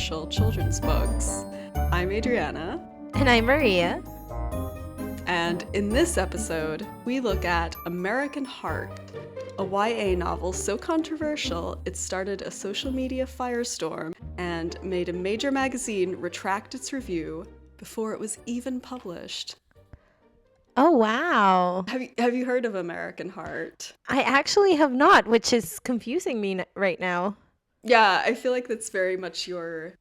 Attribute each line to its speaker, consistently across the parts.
Speaker 1: controversial children's books. I'm Adrianna.
Speaker 2: And I'm Maria.
Speaker 1: And in this episode, we look at American Heart, a YA novel so controversial it started a social media firestorm and made a major magazine retract its review before it was even published.
Speaker 2: Oh, wow.
Speaker 1: Have you heard of American Heart?
Speaker 2: I actually have not, which is confusing me right now.
Speaker 1: Yeah, I feel like that's very much your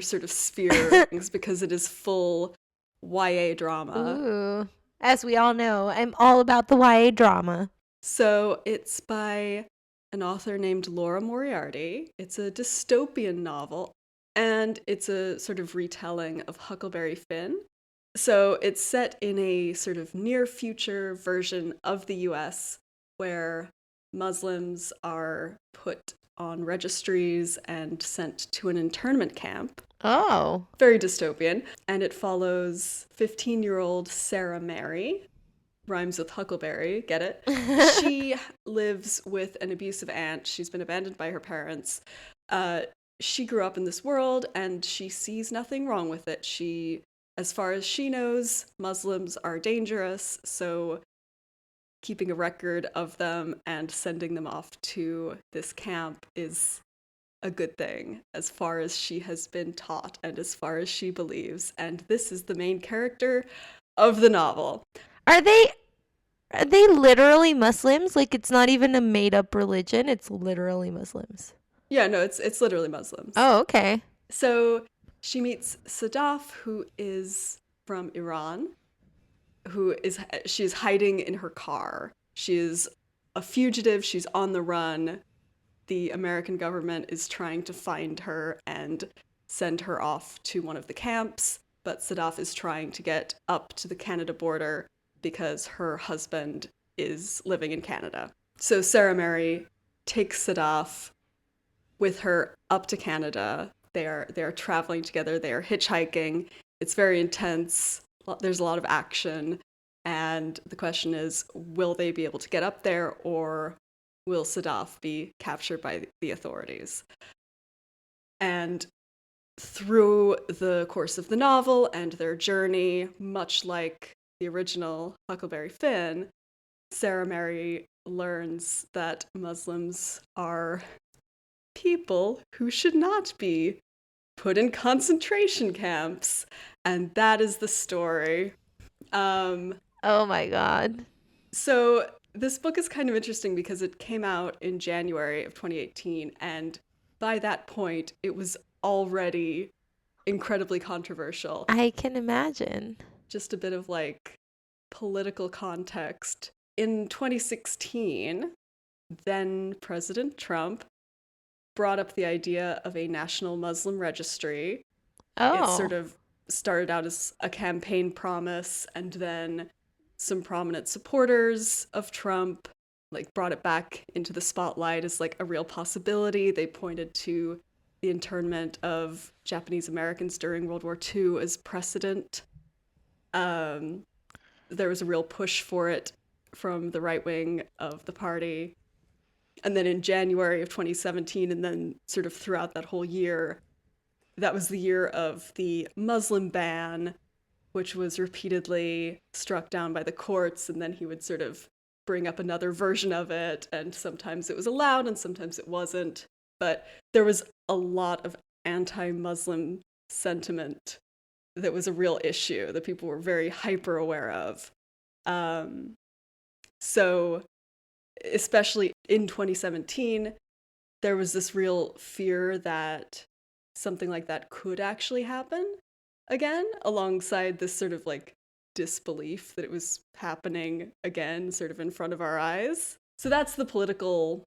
Speaker 1: sort of sphere of things because it is full YA drama.
Speaker 2: Ooh. As we all know, I'm all about the YA drama.
Speaker 1: So it's by an author named Laura Moriarty. It's a dystopian novel, and it's a sort of retelling of Huckleberry Finn. So it's set in a sort of near future version of the US where Muslims are put on registries and sent to an internment camp.
Speaker 2: Oh.
Speaker 1: Very dystopian. And it follows 15-year-old Sarah Mary. Rhymes with Huckleberry, get it? She lives with an abusive aunt. She's been abandoned by her parents. She grew up in this world and she sees nothing wrong with it. As far as she knows, Muslims are dangerous, so keeping a record of them and sending them off to this camp is a good thing, as far as she has been taught and as far as she believes. And this is the main character of the novel.
Speaker 2: Are they literally Muslims? Like, it's not even a made-up religion, it's literally Muslims.
Speaker 1: Yeah, no, it's literally Muslims.
Speaker 2: Oh, okay.
Speaker 1: So she meets Sadaf, who is from Iran, she's hiding in her car. She is a fugitive, she's on the run. The American government is trying to find her and send her off to one of the camps, but Sadaf is trying to get up to the Canada border because her husband is living in Canada. So Sarah Mary takes Sadaf with her up to Canada. They are traveling together, they are hitchhiking. It's very intense. There's a lot of action. And the question is, will they be able to get up there, or will Sadaf be captured by the authorities? And through the course of the novel and their journey, much like the original Huckleberry Finn, Sarah Mary learns that Muslims are people who should not be put in concentration camps. And that is the story.
Speaker 2: Oh my god.
Speaker 1: So this book is kind of interesting because it came out in January of 2018, and by that point, it was already incredibly controversial.
Speaker 2: I can imagine.
Speaker 1: Just a bit of like political context. In 2016, then President Trump brought up the idea of a national Muslim registry.
Speaker 2: Oh.
Speaker 1: It sort of started out as a campaign promise, and then some prominent supporters of Trump like brought it back into the spotlight as like a real possibility. They pointed to the internment of Japanese Americans during World War II as precedent. There was a real push for it from the right wing of the party. And then in January of 2017, and then sort of throughout that whole year, that was the year of the Muslim ban, which was repeatedly struck down by the courts, and then he would sort of bring up another version of it, and sometimes it was allowed and sometimes it wasn't. But there was a lot of anti-Muslim sentiment that was a real issue that people were very hyper aware of. So especially in 2017, there was this real fear that something like that could actually happen again, alongside this sort of like disbelief that it was happening again, sort of in front of our eyes. So that's the political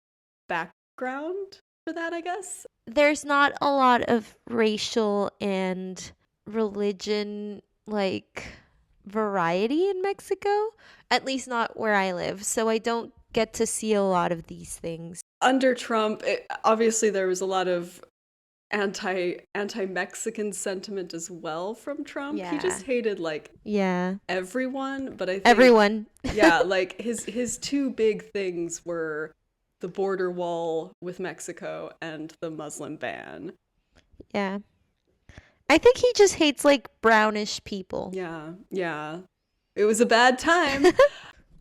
Speaker 1: background for that, I guess.
Speaker 2: There's not a lot of racial and religion like variety in Mexico, at least not where I live, so I don't get to see a lot of these things.
Speaker 1: Under Trump, obviously there was a lot of anti-Mexican sentiment as well from Trump.
Speaker 2: Yeah.
Speaker 1: He just hated like everyone, but I think
Speaker 2: everyone.
Speaker 1: Yeah, like his two big things were the border wall with Mexico and the Muslim ban.
Speaker 2: Yeah. I think he just hates like brownish people.
Speaker 1: Yeah, yeah. It was a bad time.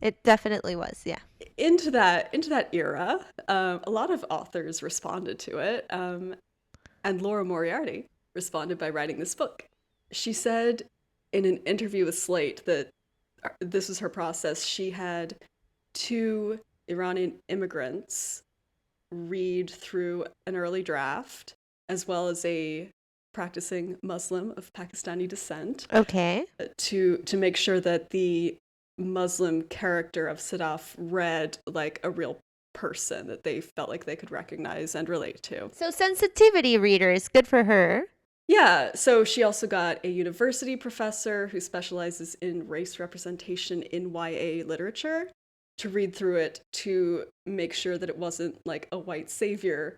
Speaker 2: It definitely was, yeah.
Speaker 1: Into that era, a lot of authors responded to it, and Laura Moriarty responded by writing this book. She said in an interview with Slate that this was her process. She had two Iranian immigrants read through an early draft, as well as a practicing Muslim of Pakistani descent,
Speaker 2: Okay.
Speaker 1: to make sure that the Muslim character of Sadaf read like a real person that they felt like they could recognize and relate to.
Speaker 2: So sensitivity readers, good for her.
Speaker 1: Yeah, so she also got a university professor who specializes in race representation in YA literature to read through it to make sure that it wasn't like a white savior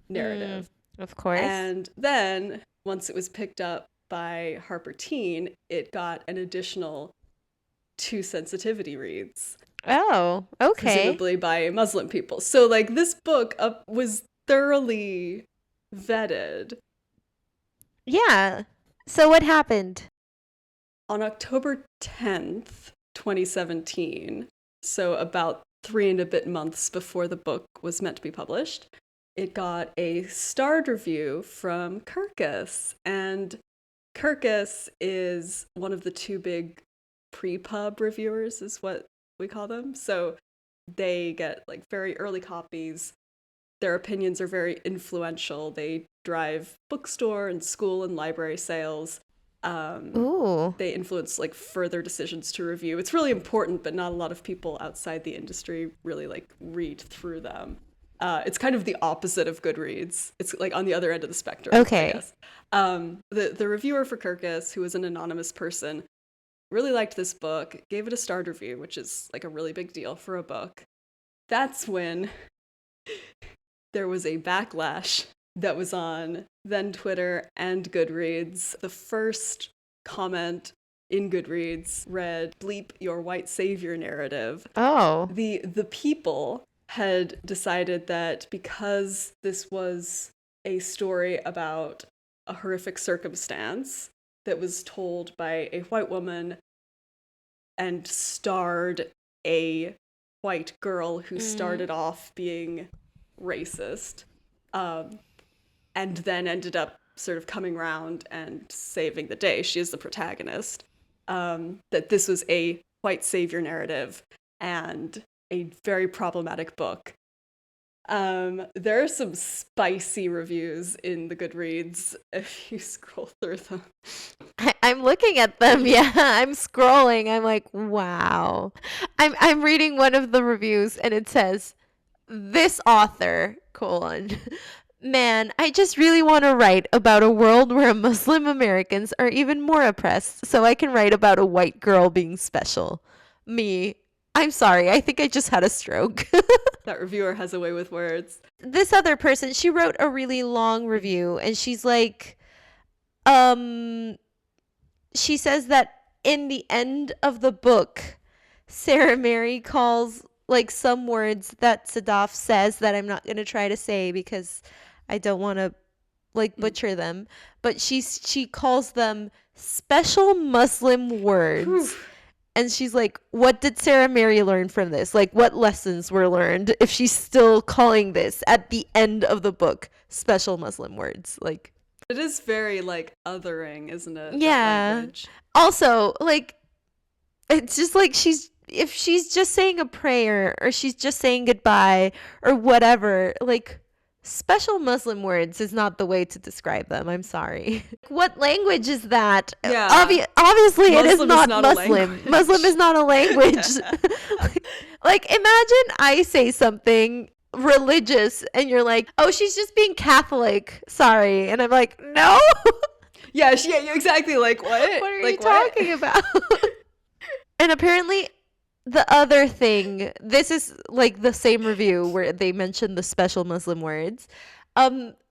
Speaker 1: narrative.
Speaker 2: Of course.
Speaker 1: And then once it was picked up by Harper Teen, it got an additional 2 sensitivity reads,
Speaker 2: Oh, okay.
Speaker 1: presumably by Muslim people. So like this book was thoroughly vetted.
Speaker 2: Yeah. So what happened?
Speaker 1: On October 10th, 2017, so about 3 and a bit months before the book was meant to be published, it got a starred review from Kirkus. And Kirkus is one of the 2 big pre-pub reviewers, is what we call them. So they get like very early copies. Their opinions are very influential. They drive bookstore and school and library sales.
Speaker 2: Ooh.
Speaker 1: They influence like further decisions to review. It's really important, but not a lot of people outside the industry really like read through them. It's kind of the opposite of Goodreads. It's like on the other end of the spectrum.
Speaker 2: Okay.
Speaker 1: I guess. The reviewer for Kirkus, who was an anonymous person, really liked this book, gave it a starred review, which is like a really big deal for a book. That's when there was a backlash that was on then Twitter and Goodreads. The first comment in Goodreads read, "Bleep your white savior narrative."
Speaker 2: Oh.
Speaker 1: The people had decided that because this was a story about a horrific circumstance that was told by a white woman and starred a white girl who started off being racist, and then ended up sort of coming around and saving the day. She is the protagonist. That this was a white savior narrative and a very problematic book. There are some spicy reviews in the Goodreads if you scroll through them.
Speaker 2: I'm looking at them. Yeah, I'm scrolling. I'm like, wow. I'm reading one of the reviews and it says, "This author, colon, man, I just really want to write about a world where Muslim Americans are even more oppressed so I can write about a white girl being special. Me, I'm sorry, I think I just had a stroke."
Speaker 1: That reviewer has a way with words.
Speaker 2: This other person, she wrote a really long review and she's like, she says that in the end of the book, Sarah Mary calls like some words that Sadaf says that I'm not going to try to say because I don't want to like butcher them, but she calls them special Muslim words.
Speaker 1: Whew.
Speaker 2: And she's like, what did Sarah Mary learn from this? Like, what lessons were learned if she's still calling this at the end of the book special Muslim words? Like,
Speaker 1: it is very like othering, isn't it? that
Speaker 2: yeah.
Speaker 1: language?
Speaker 2: Also, like, it's just like if she's just saying a prayer or she's just saying goodbye or whatever, like, special Muslim words is not the way to describe them. I'm sorry. What language is that?
Speaker 1: Yeah.
Speaker 2: Obviously, it is
Speaker 1: Muslim
Speaker 2: not
Speaker 1: is not a
Speaker 2: Muslim.
Speaker 1: language.
Speaker 2: Muslim is not a language. Like, imagine I say something religious and you're like, oh, she's just being Catholic. Sorry. And I'm like, no.
Speaker 1: Yeah, you're exactly like, what?
Speaker 2: What are
Speaker 1: like,
Speaker 2: you talking about? And apparently, the other thing, this is like the same review where they mentioned the special Muslim words.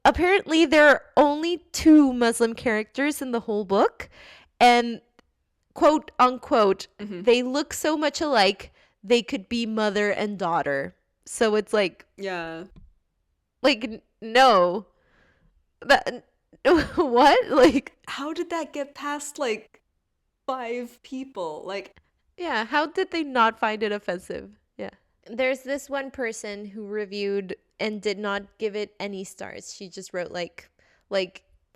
Speaker 2: Apparently, there are only 2 Muslim characters in the whole book, and quote unquote, they look so much alike they could be mother and daughter. So it's like,
Speaker 1: Yeah.
Speaker 2: no, that What? Like,
Speaker 1: How did that get past like 5 people? Like,
Speaker 2: yeah, how did they not find it offensive? Yeah. There's this one person who reviewed and did not give it any stars. She just wrote like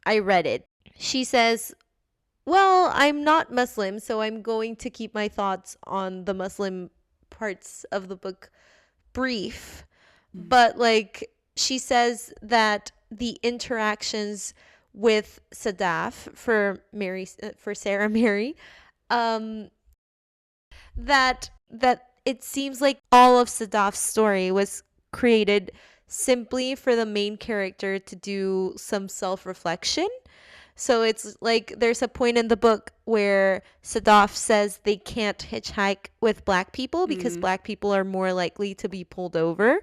Speaker 2: I read it. She says, "Well, I'm not Muslim, so I'm going to keep my thoughts on the Muslim parts of the book brief." But like she says that the interactions with Sadaf for Sarah Mary, um that it seems like all of Sadaf's story was created simply for the main character to do some self-reflection. So it's like there's a point in the book where Sadaf says they can't hitchhike with black people because
Speaker 1: mm,
Speaker 2: black people are more likely to be pulled over.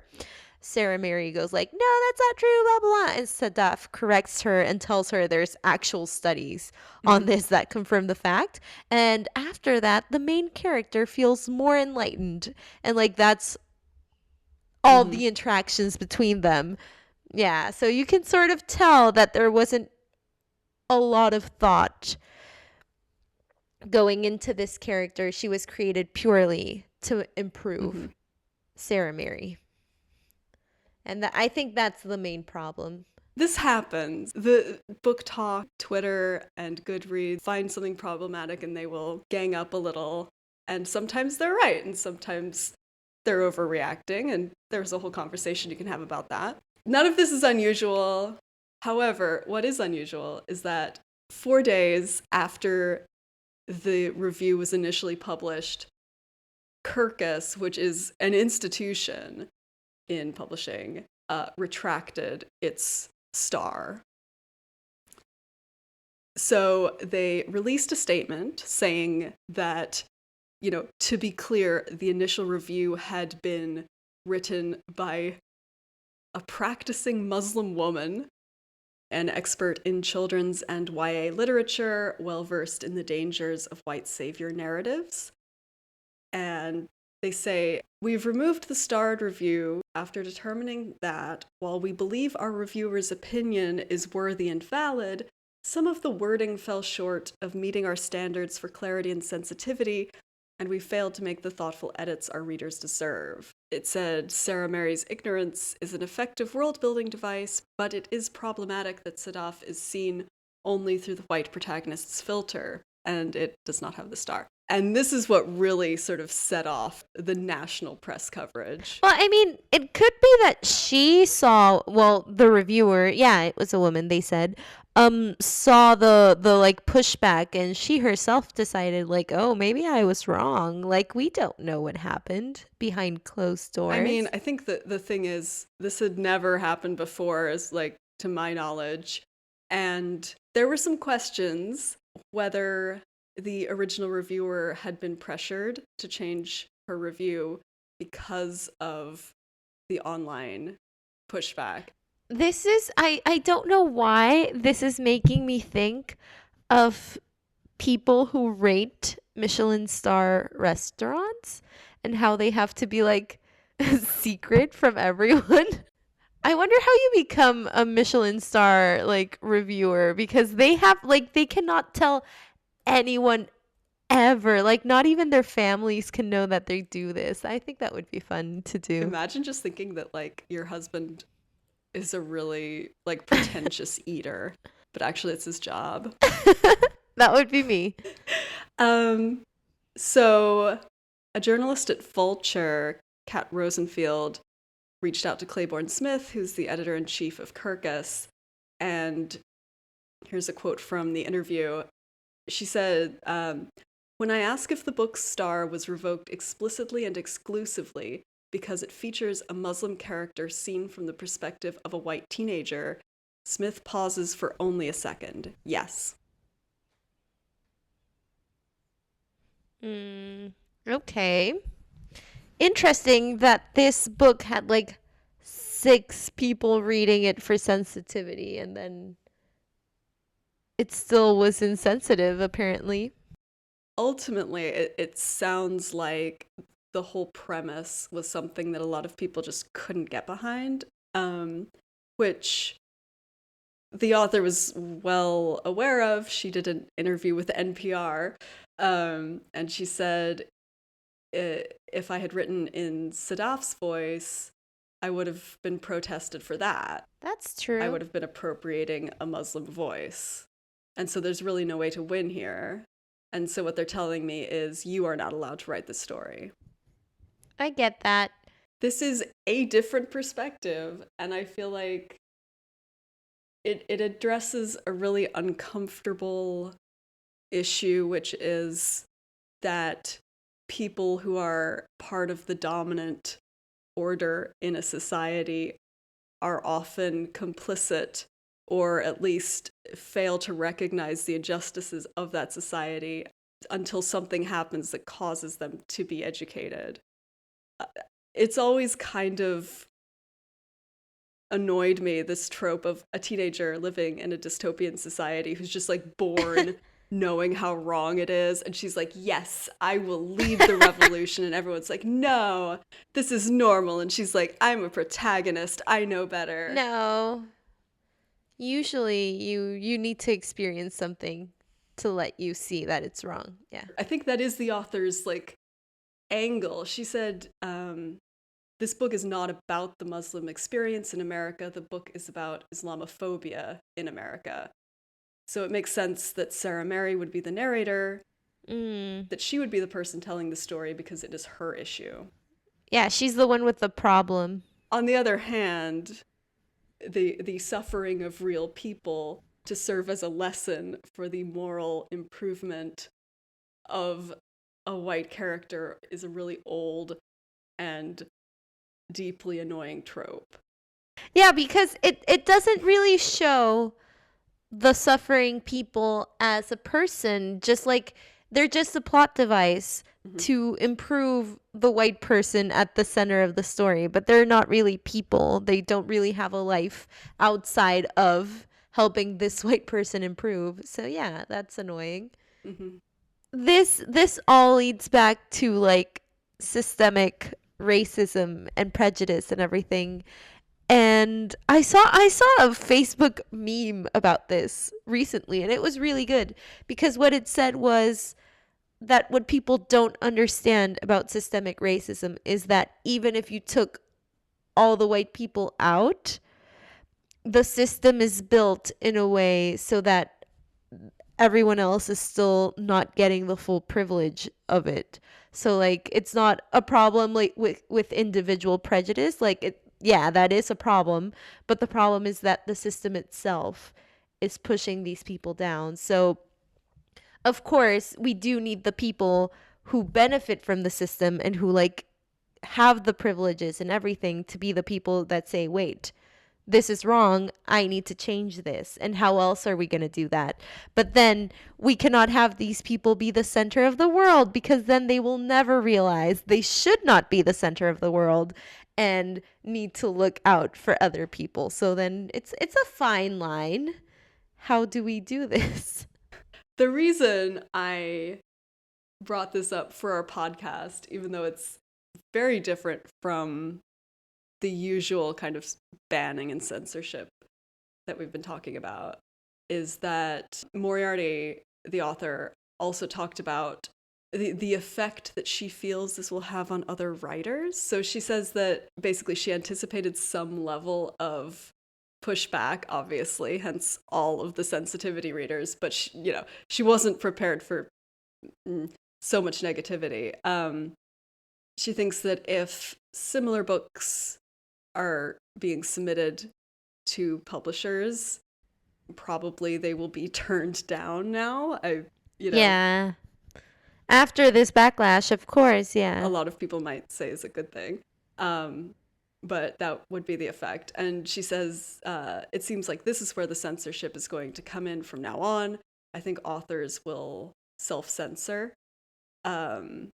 Speaker 2: Sarah Mary goes like, "No, that's not true, blah blah blah," and Sadaf corrects her and tells her there's actual studies on
Speaker 1: mhm,
Speaker 2: this that confirm the fact. And after that, the main character feels more enlightened, and like that's all
Speaker 1: mhm,
Speaker 2: the interactions between them. Yeah, so you can sort of tell that there wasn't a lot of thought going into this character. She was created purely to improve
Speaker 1: mhm.
Speaker 2: Sarah Mary. And I think that's the main problem.
Speaker 1: This happens. The book talk, Twitter, and Goodreads find something problematic and they will gang up a little. And sometimes they're right, and sometimes they're overreacting. And there's a whole conversation you can have about that. None of this is unusual. However, what is unusual is that 4 days after the review was initially published, Kirkus, which is an institution in publishing, retracted its star. So they released a statement saying that, to be clear, the initial review had been written by a practicing Muslim woman, an expert in children's and YA literature, well versed in the dangers of white savior narratives. And they say, "We've removed the starred review after determining that, while we believe our reviewer's opinion is worthy and valid, some of the wording fell short of meeting our standards for clarity and sensitivity, and we failed to make the thoughtful edits our readers deserve." It said Sarah Mary's ignorance is an effective world-building device, but it is problematic that Sadaf is seen only through the white protagonist's filter, and it does not have the star. And this is what really sort of set off the national press coverage.
Speaker 2: Well, I mean, it could be that she saw, well, the reviewer, yeah, it was a woman, they said, saw the like pushback and she herself decided like, "Oh, maybe I was wrong." Like we don't know what happened behind closed
Speaker 1: I mean,
Speaker 2: doors.
Speaker 1: I think that the thing is, this had never happened before, as like to my knowledge. And there were some questions whether the original reviewer had been pressured to change her review because of the online pushback.
Speaker 2: This is I don't know why this is making me think of people who rate Michelin star restaurants and how they have to be like secret from everyone. I wonder how you become a Michelin star like reviewer because they have like they cannot tell anyone ever. Like not even their families can know that they do this. I think that would be fun to do.
Speaker 1: Imagine just thinking that like your husband is a really like pretentious eater, but actually it's his job.
Speaker 2: That would be me.
Speaker 1: Um, so a journalist at Vulture, Kat Rosenfield, reached out to Claiborne Smith, who's the editor-in-chief of Kirkus, and here's a quote from the interview. She said, "When I ask if the book's star was revoked explicitly and exclusively because it features a Muslim character seen from the perspective of a white teenager, Smith pauses for only a second. Yes."
Speaker 2: Mm, okay. Interesting that this book had like 6 people reading it for sensitivity and then it still was insensitive apparently.
Speaker 1: Ultimately, it sounds like the whole premise was something that a lot of people just couldn't get behind, which the author was well aware of. She did an interview with NPR, and she said, if I had written in Sadaf's voice, I would have been protested for that.
Speaker 2: That's
Speaker 1: I
Speaker 2: true.
Speaker 1: would have been appropriating a Muslim voice. And so there's really no way to win here. And so what they're telling me is, you are not allowed to write this story.
Speaker 2: I get that.
Speaker 1: This is a different perspective, and I feel like it addresses a really uncomfortable issue, which is that people who are part of the dominant order in a society are often complicit, or at least fail to recognize the injustices of that society until something happens that causes them to be educated. It's always kind of annoyed me, this trope of a teenager living in a dystopian society who's just like born knowing how wrong it is, and she's like, yes, I will lead the revolution, and everyone's like, no, this is normal, and she's like, I'm a protagonist, I know better.
Speaker 2: No. Usually you need to experience something to let you see that it's wrong. Yeah.
Speaker 1: I think that is the author's like angle. She said, this book is not about the Muslim experience in America. The book is about Islamophobia in America. So it makes sense that Sarah Mary would be the narrator, that she would be the person telling the story because it is her issue.
Speaker 2: Yeah, she's the one with the problem.
Speaker 1: On the other hand, the suffering of real people to serve as a lesson for the moral improvement of a white character is a really old and deeply annoying trope.
Speaker 2: Yeah, because it doesn't really show the suffering people as a person, just like they're just a plot device to improve the white person at the center of the story, but they're not really people. They don't really have a life outside of helping this white person improve. So yeah, that's annoying. This all leads back to like systemic racism and prejudice and everything. And I saw a Facebook meme about this recently, and it was really good because what it said was that what people don't understand about systemic racism is that even if you took all the white people out, the system is built in a way so that everyone else is still not getting the full privilege of it. So like it's not a problem like with individual prejudice, like it, yeah, that is a problem, but the problem is that the system itself is pushing these people down. So of course, we do need the people who benefit from the system and who like have the privileges and everything to be the people that say, wait, this is wrong. I need to change this. And how else are we going to do that? But then we cannot have these people be the center of the world because then they will never realize they should not be the center of the world and need to look out for other people. So then it's a fine line. How do we do this?
Speaker 1: The reason I brought this up for our podcast, even though it's very different from the usual kind of banning and censorship that we've been talking about, is that Moriarty, the author, also talked about the effect that she feels this will have on other writers. So she says that basically she anticipated some level of pushback, obviously, hence all of the sensitivity readers, but she wasn't prepared for so much negativity. She thinks that if similar books are being submitted to publishers, probably they will be turned down now.
Speaker 2: Yeah. After this backlash, of course, yeah.
Speaker 1: A lot of people might say is a good thing. But that would be the effect. And she says, it seems like this is where the censorship is going to come in from now on. I think authors will self-censor. And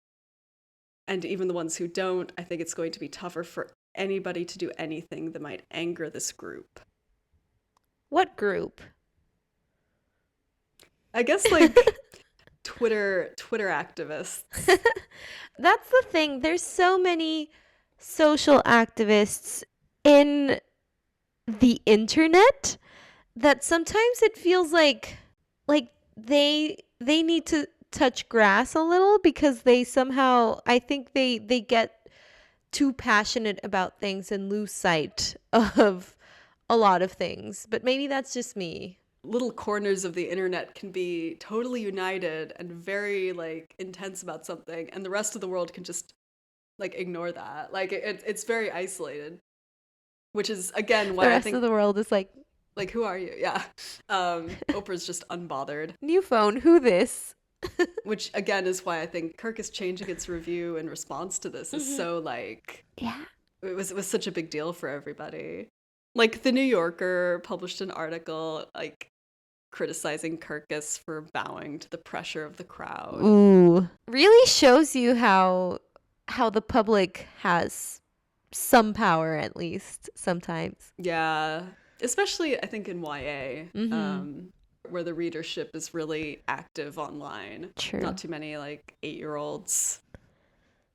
Speaker 1: even the ones who don't, I think it's going to be tougher for anybody to do anything that might anger this group.
Speaker 2: What group?
Speaker 1: I guess like Twitter activists.
Speaker 2: That's the thing. There's so many social activists in the internet that sometimes it feels like they need to touch grass a little because they somehow, I think they get too passionate about things and lose sight of a lot of things. But maybe that's just me.
Speaker 1: Little corners of the internet can be totally united and very like intense about something, and the rest of the world can just like ignore that. Like it's very isolated, which is again
Speaker 2: The
Speaker 1: why I
Speaker 2: rest of
Speaker 1: think
Speaker 2: the world is like,
Speaker 1: like who are you? Yeah. Oprah's just unbothered,
Speaker 2: new phone, who this?
Speaker 1: which again is why I think Kirk is changing its review in response to this is so like
Speaker 2: Yeah.
Speaker 1: it was such a big deal for everybody. Like the New Yorker published an article like criticizing Kirkus for bowing to the pressure of the crowd.
Speaker 2: Ooh. Really shows you how the public has some power, at least sometimes.
Speaker 1: Yeah, especially I think in YA,
Speaker 2: Mm-hmm.
Speaker 1: where the readership is really active online.
Speaker 2: True.
Speaker 1: Not too many like 8-year-olds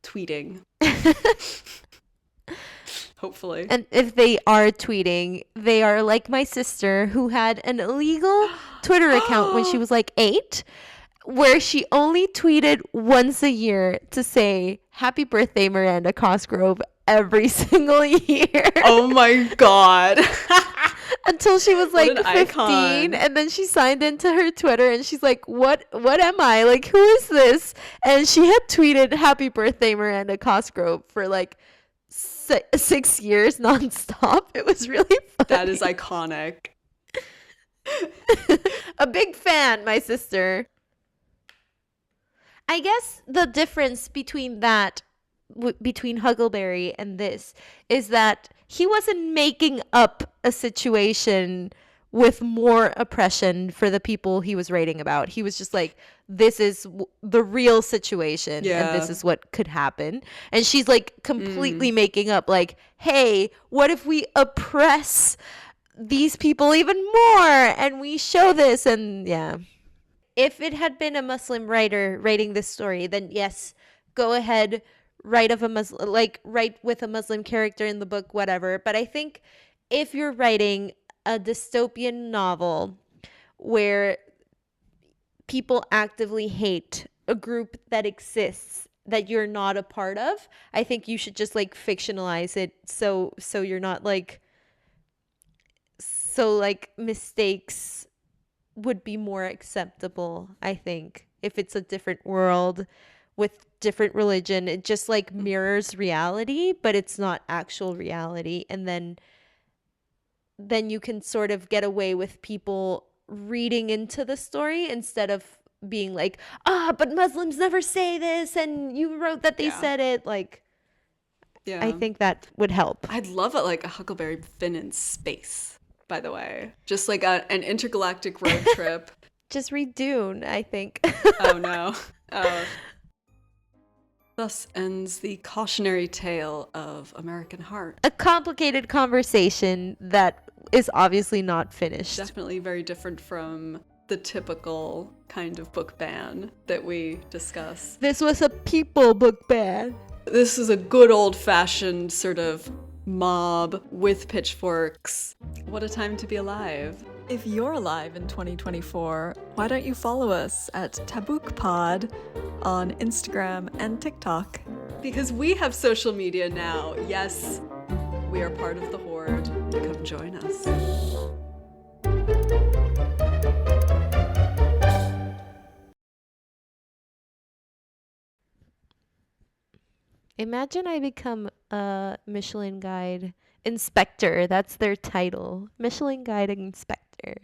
Speaker 1: tweeting, hopefully.
Speaker 2: And if they are tweeting, they are like my sister who had an illegal Twitter account when she was like 8, where she only tweeted once a year to say happy birthday Miranda Cosgrove every single year.
Speaker 1: Oh my god.
Speaker 2: Until she was
Speaker 1: What
Speaker 2: like
Speaker 1: an
Speaker 2: 15,
Speaker 1: icon.
Speaker 2: and then she signed into her Twitter and she's like, what am I? Like, who is this? And she had tweeted happy birthday Miranda Cosgrove for like 6 years nonstop. It was really funny.
Speaker 1: That is iconic.
Speaker 2: A big fan, my sister. I guess the difference between that, between Huckleberry and this, is that he wasn't making up a situation with more oppression for the people he was writing about. He was just like, this is the real situation and this
Speaker 1: Yeah.
Speaker 2: is what could happen. And she's like completely making up, like, hey, what if we oppress these people even more and we show this? And yeah, if it had been a Muslim writer writing this story, then yes, go ahead, write of a Muslim, like write with a Muslim character in the book, whatever. But I think if you're writing a dystopian novel where people actively hate a group that exists that you're not a part of, I think you should just like fictionalize it so you're not like, so like mistakes would be more acceptable. I think if it's a different world with different religion, it just like mirrors reality, but it's not actual reality. And then you can sort of get away with people reading into the story instead of being like, but Muslims never say this and you wrote that they
Speaker 1: Yeah.
Speaker 2: said it. Like,
Speaker 1: Yeah.
Speaker 2: I think that would help.
Speaker 1: I'd love it like a Huckleberry Finn in space, by the way. Just like an intergalactic road trip.
Speaker 2: Just read Dune, I think.
Speaker 1: Oh no. Oh. Thus ends the cautionary tale of American Heart.
Speaker 2: A complicated conversation that is obviously not finished.
Speaker 1: Definitely very different from the typical kind of book ban that we discuss.
Speaker 2: This was a people book ban.
Speaker 1: This is a good old-fashioned sort of mob with pitchforks. What a time to be alive.
Speaker 3: If you're alive in 2024, why don't you follow us at TabookPod on Instagram and TikTok?
Speaker 1: Because we have social media now. Yes, we are part of the horde. Come join us.
Speaker 2: Imagine I become a Michelin Guide inspector. That's their title. Michelin Guide inspector.